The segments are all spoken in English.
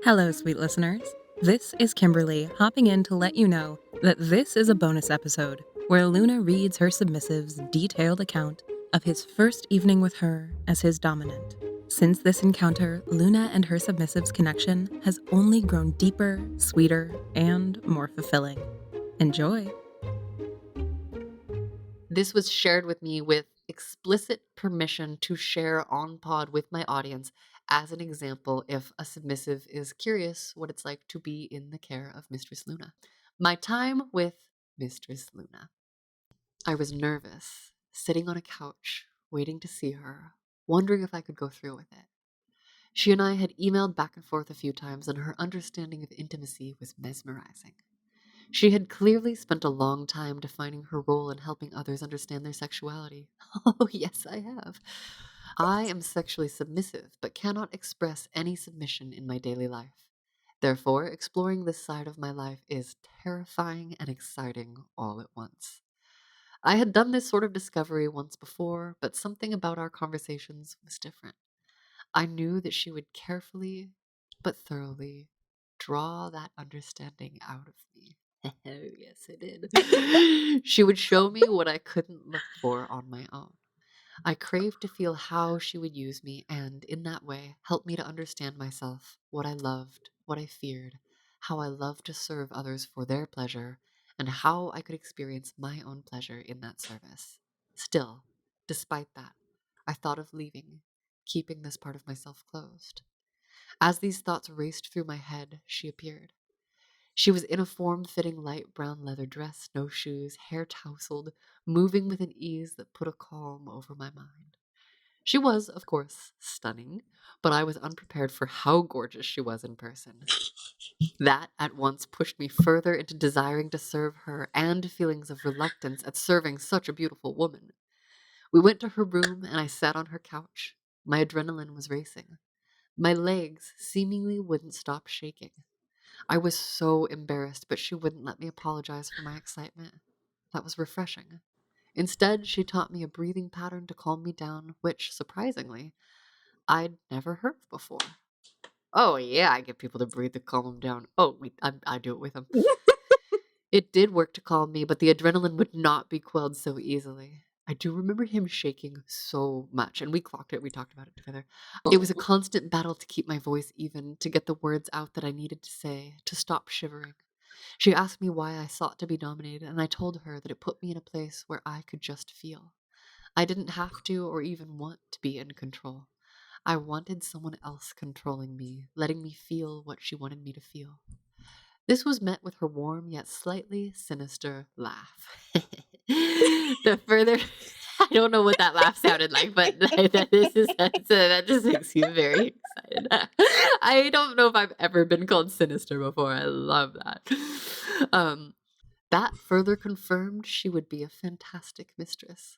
Hello, sweet listeners. This is Kimberly hopping in to let you know that this is a bonus episode where Luna reads her submissive's detailed account of his first evening with her as his dominant. Since this encounter, Luna and her submissive's connection has only grown deeper, sweeter, and more fulfilling. Enjoy! This was shared with me with explicit permission to share on pod with my audience as an example if a submissive is curious what it's like to be in the care of Mistress Luna. My time with Mistress Luna. I was nervous, sitting on a couch, waiting to see her, wondering if I could go through with it. She and I had emailed back and forth a few times, and her understanding of intimacy was mesmerizing. She had clearly spent a long time defining her role in helping others understand their sexuality. Oh, yes, I have. I am sexually submissive, but cannot express any submission in my daily life. Therefore, exploring this side of my life is terrifying and exciting all at once. I had done this sort of discovery once before, but something about our conversations was different. I knew that she would carefully but thoroughly draw that understanding out of me. Oh, yes, it did. She would show me what I couldn't look for on my own. I craved to feel how she would use me and, in that way, help me to understand myself, what I loved, what I feared, how I loved to serve others for their pleasure, and how I could experience my own pleasure in that service. Still, despite that, I thought of leaving, keeping this part of myself closed. As these thoughts raced through my head, she appeared. She was in a form-fitting light brown leather dress, no shoes, hair tousled, moving with an ease that put a calm over my mind. She was, of course, stunning, but I was unprepared for how gorgeous she was in person. That at once pushed me further into desiring to serve her and feelings of reluctance at serving such a beautiful woman. We went to her room and I sat on her couch. My adrenaline was racing. My legs seemingly wouldn't stop shaking. I was so embarrassed, but she wouldn't let me apologize for my excitement. That was refreshing. Instead, she taught me a breathing pattern to calm me down, which, surprisingly, I'd never heard of before. Oh, yeah, I get people to breathe to calm them down. Oh, I do it with them. It did work to calm me, but the adrenaline would not be quelled so easily. I do remember him shaking so much, and we clocked it. We talked about it together. It was a constant battle to keep my voice even, to get the words out that I needed to say, to stop shivering. She asked me why I sought to be dominated, and I told her that it put me in a place where I could just feel. I didn't have to or even want to be in control. I wanted someone else controlling me, letting me feel what she wanted me to feel. This was met with her warm yet slightly sinister laugh. The further, I don't know what that laugh sounded like, but that just makes me very excited. I don't know if I've ever been called sinister before. I love that. Um, that further confirmed she would be a fantastic mistress.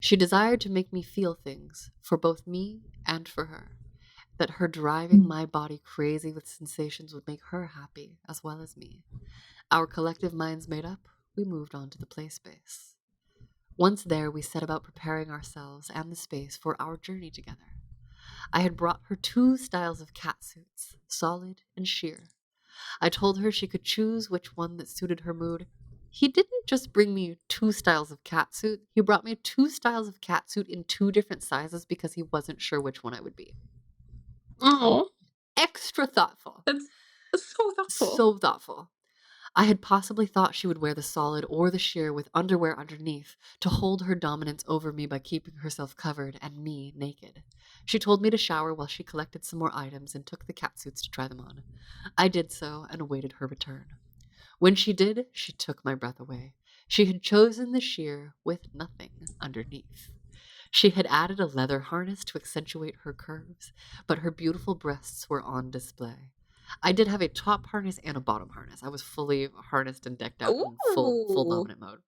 She desired to make me feel things for both me and for her. That her driving my body crazy with sensations would make her happy as well as me. Our collective minds made up, we moved on to the play space. Once there, we set about preparing ourselves and the space for our journey together. I had brought her 2 styles of catsuits, solid and sheer. I told her she could choose which one that suited her mood. He didn't just bring me 2 styles of catsuit, he brought me 2 styles of catsuit in 2 different sizes because he wasn't sure which one I would be. Oh, Extra thoughtful. that's so thoughtful. So thoughtful. I had possibly thought she would wear the solid or the sheer with underwear underneath to hold her dominance over me by keeping herself covered and me naked. She told me to shower while she collected some more items and took the catsuits to try them on. I did so and awaited her return. When she did, she took my breath away. She had chosen the sheer with nothing underneath. She had added a leather harness to accentuate her curves, but her beautiful breasts were on display. I did have a top harness and a bottom harness. I was fully harnessed and decked out in full Ooh. dominant mode.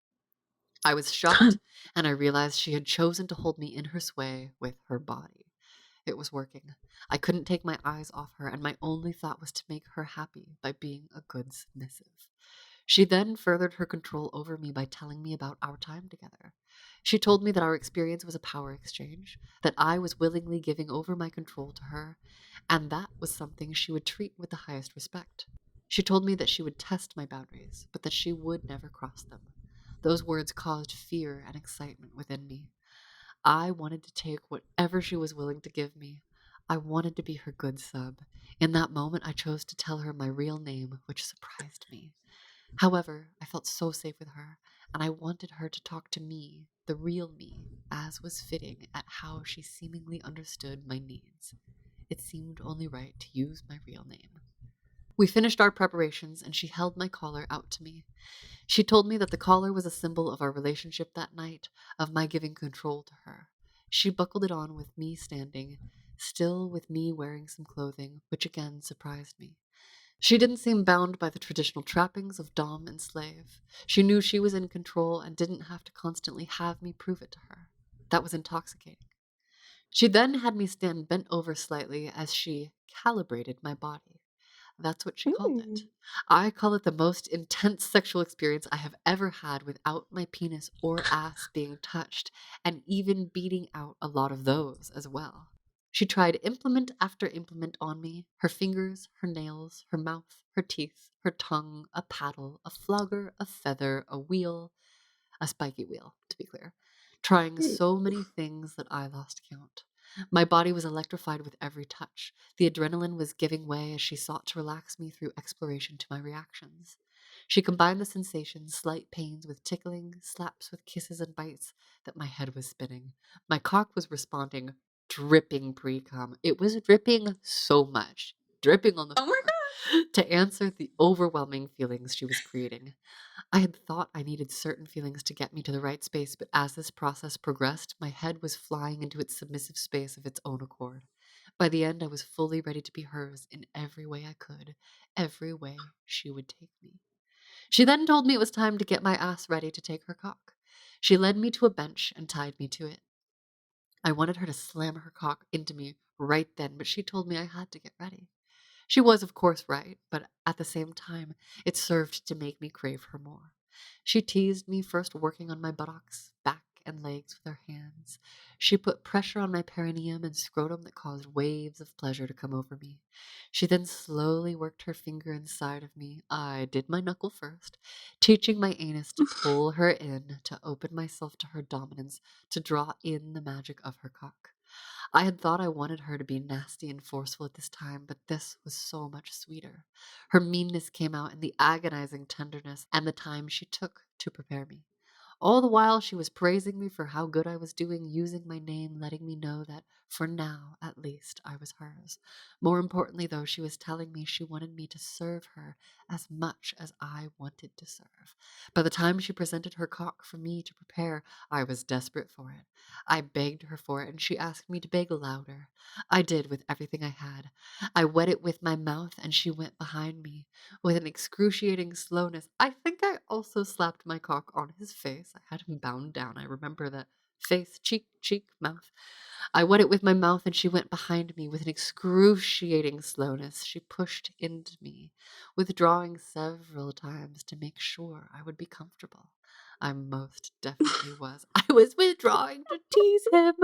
I was shocked, and I realized she had chosen to hold me in her sway with her body. It was working. I couldn't take my eyes off her, and my only thought was to make her happy by being a good submissive. She then furthered her control over me by telling me about our time together. She told me that our experience was a power exchange, that I was willingly giving over my control to her, and that was something she would treat with the highest respect. She told me that she would test my boundaries, but that she would never cross them. Those words caused fear and excitement within me. I wanted to take whatever she was willing to give me. I wanted to be her good sub. In that moment, I chose to tell her my real name, which surprised me. However, I felt so safe with her, and I wanted her to talk to me, the real me, as was fitting at how she seemingly understood my needs. It seemed only right to use my real name. We finished our preparations, and she held my collar out to me. She told me that the collar was a symbol of our relationship that night, of my giving control to her. She buckled it on with me standing, still with me wearing some clothing, which again surprised me. She didn't seem bound by the traditional trappings of dom and slave. She knew she was in control and didn't have to constantly have me prove it to her. That was intoxicating. She then had me stand bent over slightly as she calibrated my body. That's what she called it. Mm. I call it the most intense sexual experience I have ever had without my penis or ass being touched, and even beating out a lot of those as well. She tried implement after implement on me, her fingers, her nails, her mouth, her teeth, her tongue, a paddle, a flogger, a feather, a wheel, a spiky wheel, to be clear, trying Mm. so many things that I lost count. My body was electrified with every touch. The adrenaline was giving way as she sought to relax me through exploration to my reactions. She combined the sensations, slight pains with tickling, slaps with kisses and bites, that my head was spinning. My cock was responding, dripping pre cum. It was dripping so much, dripping on the Oh my floor, to answer the overwhelming feelings she was creating. I had thought I needed certain feelings to get me to the right space, but as this process progressed, my head was flying into its submissive space of its own accord. By the end, I was fully ready to be hers in every way I could, every way she would take me. She then told me it was time to get my ass ready to take her cock. She led me to a bench and tied me to it. I wanted her to slam her cock into me right then, but she told me I had to get ready. She was, of course, right, but at the same time, it served to make me crave her more. She teased me, first working on my buttocks, back, and legs with her hands. She put pressure on my perineum and scrotum that caused waves of pleasure to come over me. She then slowly worked her finger inside of me. I did my knuckle first, teaching my anus to pull her in, to open myself to her dominance, to draw in the magic of her cock. I had thought I wanted her to be nasty and forceful at this time, but this was so much sweeter. Her meanness came out in the agonizing tenderness and the time she took to prepare me. All the while, she was praising me for how good I was doing, using my name, letting me know that, for now, at least, I was hers. More importantly, though, she was telling me she wanted me to serve her as much as I wanted to serve. By the time she presented her cock for me to prepare, I was desperate for it. I begged her for it, and she asked me to beg louder. I did with everything I had. I wet it with my mouth, and she went behind me with an excruciating slowness. I think I also slapped my cock on his face. I had him bound down. I remember that face, cheek, cheek, mouth. I wet it with my mouth, and she went behind me with an excruciating slowness. She pushed into me, withdrawing several times to make sure I would be comfortable. I most definitely was. I was withdrawing to tease him.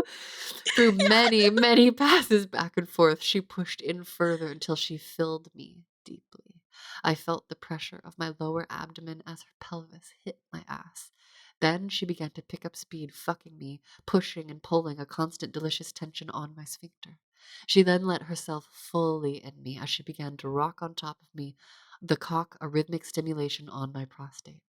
Through many, many passes back and forth, she pushed in further until she filled me deeply. I felt the pressure of my lower abdomen as her pelvis hit my ass. Then she began to pick up speed, fucking me, pushing and pulling, a constant delicious tension on my sphincter. She then let herself fully in me as she began to rock on top of me, the cock a rhythmic stimulation on my prostate.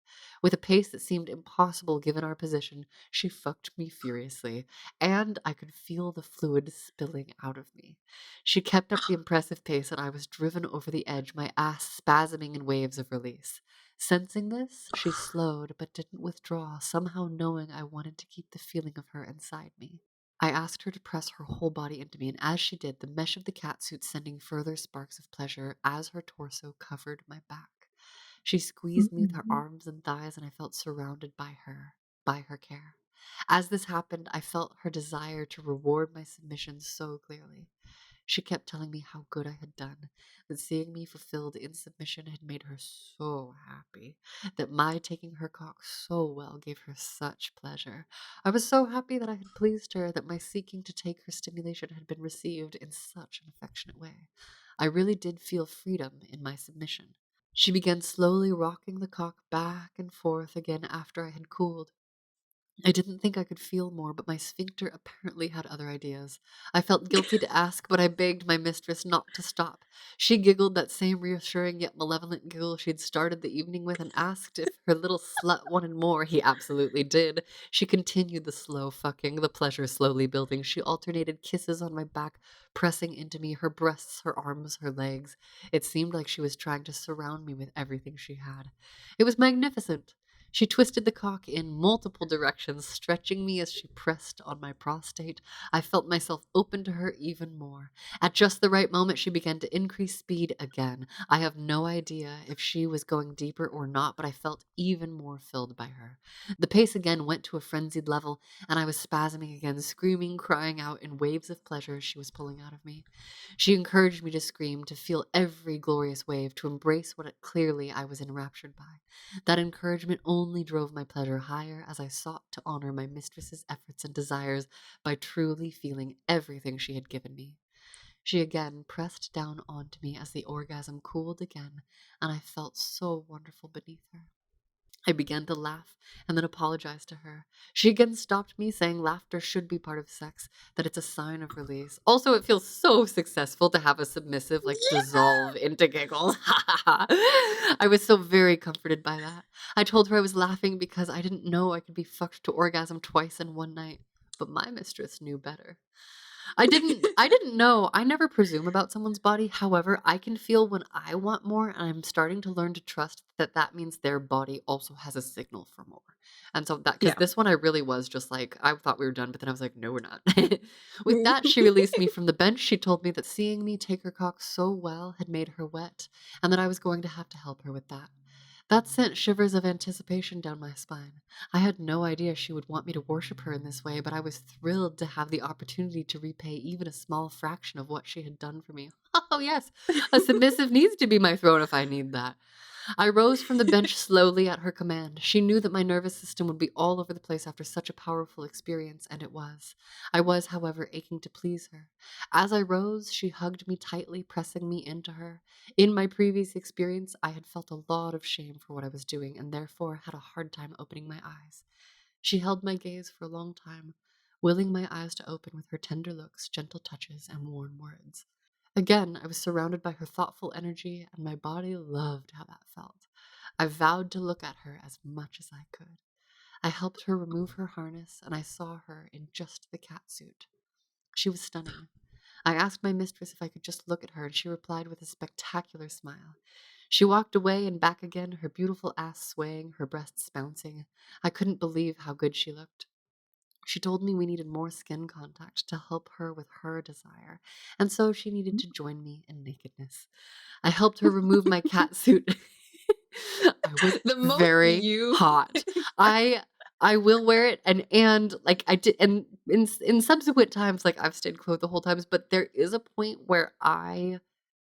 With a pace that seemed impossible given our position, she fucked me furiously, and I could feel the fluid spilling out of me. She kept up the impressive pace, and I was driven over the edge, my ass spasming in waves of release. Sensing this, she slowed but didn't withdraw, somehow knowing I wanted to keep the feeling of her inside me. I asked her to press her whole body into me, and as she did, the mesh of the catsuit sending further sparks of pleasure as her torso covered my back. She squeezed me with her Mhm. arms and thighs, and I felt surrounded by her care. As this happened, I felt her desire to reward my submission so clearly. She kept telling me how good I had done, that seeing me fulfilled in submission had made her so happy, that my taking her cock so well gave her such pleasure. I was so happy that I had pleased her, that my seeking to take her stimulation had been received in such an affectionate way. I really did feel freedom in my submission. She began slowly rocking the cock back and forth again after I had cooled. I didn't think I could feel more, but my sphincter apparently had other ideas. I felt guilty to ask, but I begged my mistress not to stop. She giggled that same reassuring yet malevolent giggle she'd started the evening with and asked if her little slut wanted more. He absolutely did. She continued the slow fucking, the pleasure slowly building. She alternated kisses on my back, pressing into me, her breasts, her arms, her legs. It seemed like she was trying to surround me with everything she had. It was magnificent. She twisted the cock in multiple directions, stretching me as she pressed on my prostate. I felt myself open to her even more. At just the right moment, she began to increase speed again. I have no idea if she was going deeper or not, but I felt even more filled by her. The pace again went to a frenzied level, and I was spasming again, screaming, crying out in waves of pleasure she was pulling out of me. She encouraged me to scream, to feel every glorious wave, to embrace what clearly I was enraptured by. That encouragement only drove my pleasure higher as I sought to honor my mistress's efforts and desires by truly feeling everything she had given me. She again pressed down onto me as the orgasm cooled again, and I felt so wonderful beneath her. I began to laugh and then apologized to her. She again stopped me, saying laughter should be part of sex, that it's a sign of release. Also, it feels so successful to have a submissive like dissolve into giggle. I was so very comforted by that. I told her I was laughing because I didn't know I could be fucked to orgasm twice in one night, but my mistress knew better. I didn't know. I never presume about someone's body. However, I can feel when I want more, and I'm starting to learn to trust that that means their body also has a signal for more. And so that, because Yeah. this one I really was just like, I thought we were done, but then I was like, no, we're not. With that, she released me from the bench. She told me that seeing me take her cock so well had made her wet, and that I was going to have to help her with that. That sent shivers of anticipation down my spine. I had no idea she would want me to worship her in this way, but I was thrilled to have the opportunity to repay even a small fraction of what she had done for me. Oh, yes, a submissive needs to be my throne if I need that. I rose from the bench slowly at her command. She knew that my nervous system would be all over the place after such a powerful experience, and it was. I was, however, aching to please her. As I rose, she hugged me tightly, pressing me into her. In my previous experience, I had felt a lot of shame for what I was doing, and therefore had a hard time opening my eyes. She held my gaze for a long time, willing my eyes to open with her tender looks, gentle touches, and warm words. Again, I was surrounded by her thoughtful energy, and my body loved how that felt. I vowed to look at her as much as I could. I helped her remove her harness, and I saw her in just the cat suit. She was stunning. I asked my mistress if I could just look at her, and she replied with a spectacular smile. She walked away and back again, her beautiful ass swaying, her breasts bouncing. I couldn't believe how good she looked. She told me we needed more skin contact to help her with her desire, and so she needed to join me in nakedness. I helped her remove my cat suit. I was The most very you. hot. I will wear it, and like I did, and in subsequent times, like I've stayed clothed the whole times, but there is a point where I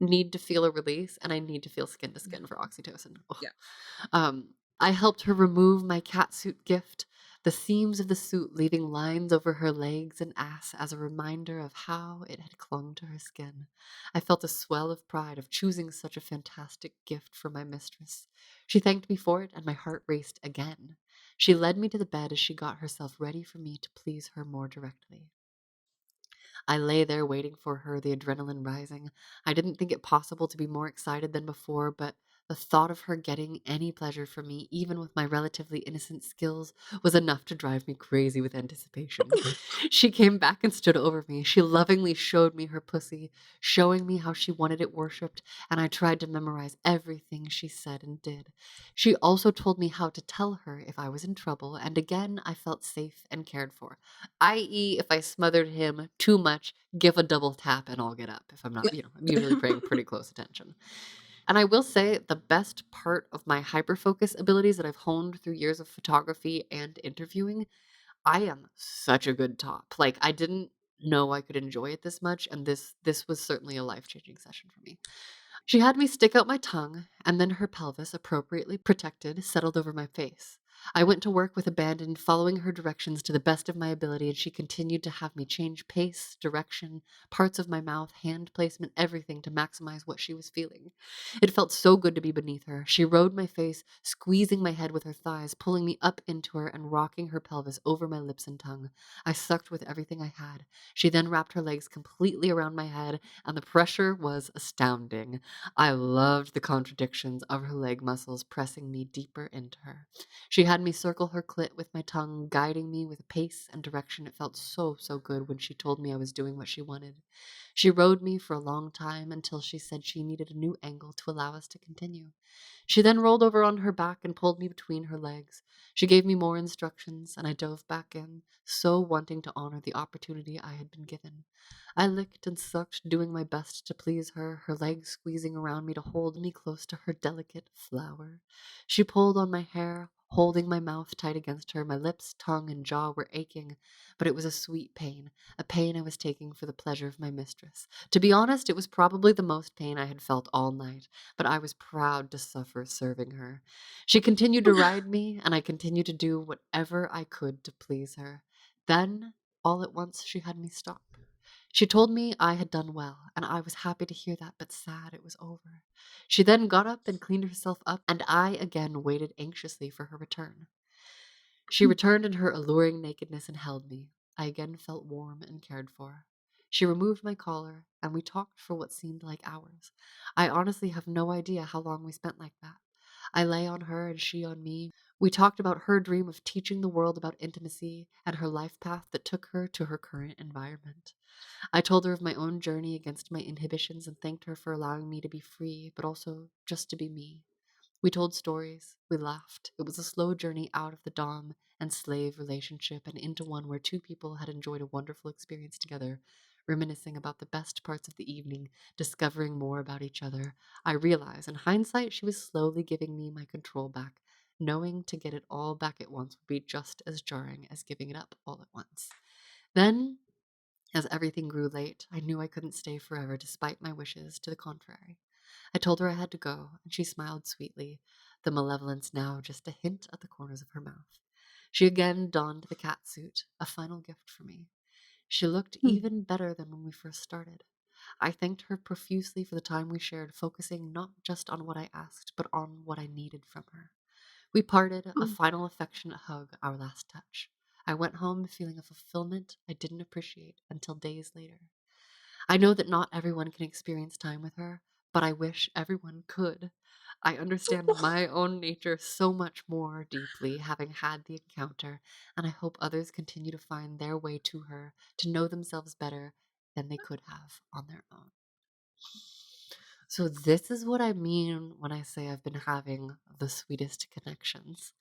need to feel a release and I need to feel skin to skin for oxytocin. Ugh. Yeah. I helped her remove my catsuit gift, the seams of the suit leaving lines over her legs and ass as a reminder of how it had clung to her skin. I felt a swell of pride of choosing such a fantastic gift for my mistress. She thanked me for it, and my heart raced again. She led me to the bed as she got herself ready for me to please her more directly. I lay there waiting for her, the adrenaline rising. I didn't think it possible to be more excited than before, but the thought of her getting any pleasure from me, even with my relatively innocent skills, was enough to drive me crazy with anticipation. She came back and stood over me. She lovingly showed me her pussy, showing me how she wanted it worshipped, and I tried to memorize everything she said and did. She also told me how to tell her if I was in trouble, and again I felt safe and cared for, i.e., if I smothered him too much, give a double tap and I'll get up. If I'm not, I'm usually paying pretty close attention. And I will say the best part of my hyperfocus abilities that I've honed through years of photography and interviewing, I am such a good top. Like, I didn't know I could enjoy it this much, and this was certainly a life-changing session for me. She had me stick out my tongue, and then her pelvis, appropriately protected, settled over my face. I went to work with abandon, following her directions to the best of my ability, and she continued to have me change pace, direction, parts of my mouth, hand placement, everything to maximize what she was feeling. It felt so good to be beneath her. She rode my face, squeezing my head with her thighs, pulling me up into her and rocking her pelvis over my lips and tongue. I sucked with everything I had. She then wrapped her legs completely around my head, and the pressure was astounding. I loved the contradictions of her leg muscles pressing me deeper into her. She had me circle her clit with my tongue, guiding me with pace and direction. It felt so, so good when she told me I was doing what she wanted. She rode me for a long time until she said she needed a new angle to allow us to continue. She then rolled over on her back and pulled me between her legs. She gave me more instructions, and I dove back in, so wanting to honor the opportunity I had been given. I licked and sucked, doing my best to please her, her legs squeezing around me to hold me close to her delicate flower. She pulled on my hair, holding my mouth tight against her. My lips, tongue, and jaw were aching, but it was a sweet pain, a pain I was taking for the pleasure of my mistress. To be honest, it was probably the most pain I had felt all night, but I was proud to suffer serving her. She continued to ride me, and I continued to do whatever I could to please her. Then, all at once, she had me stop. She told me I had done well, and I was happy to hear that, but sad it was over. She then got up and cleaned herself up, and I again waited anxiously for her return. She returned in her alluring nakedness and held me. I again felt warm and cared for. She removed my collar, and we talked for what seemed like hours. I honestly have no idea how long we spent like that. I lay on her and she on me. We talked about her dream of teaching the world about intimacy and her life path that took her to her current environment. I told her of my own journey against my inhibitions and thanked her for allowing me to be free, but also just to be me. We told stories, we laughed. It was a slow journey out of the dom and slave relationship and into one where two people had enjoyed a wonderful experience together, reminiscing about the best parts of the evening, discovering more about each other. I realized, in hindsight, she was slowly giving me my control back. Knowing to get it all back at once would be just as jarring as giving it up all at once. Then, as everything grew late, I knew I couldn't stay forever despite my wishes to the contrary. I told her I had to go, and she smiled sweetly, the malevolence now just a hint at the corners of her mouth. She again donned the cat suit, a final gift for me. She looked Hmm. even better than when we first started. I thanked her profusely for the time we shared, focusing not just on what I asked, but on what I needed from her. We parted, a Mm. final affectionate hug, our last touch. I went home feeling a fulfillment I didn't appreciate until days later. I know that not everyone can experience time with her, but I wish everyone could. I understand my own nature so much more deeply having had the encounter, and I hope others continue to find their way to her to know themselves better than they could have on their own. So, this is what I mean when I say I've been having the sweetest connections.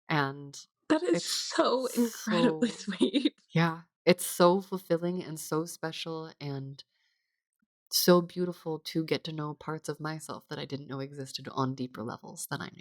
And That is it's so incredibly so, sweet. yeah, it's so fulfilling and so special and so beautiful to get to know parts of myself that I didn't know existed on deeper levels than I knew.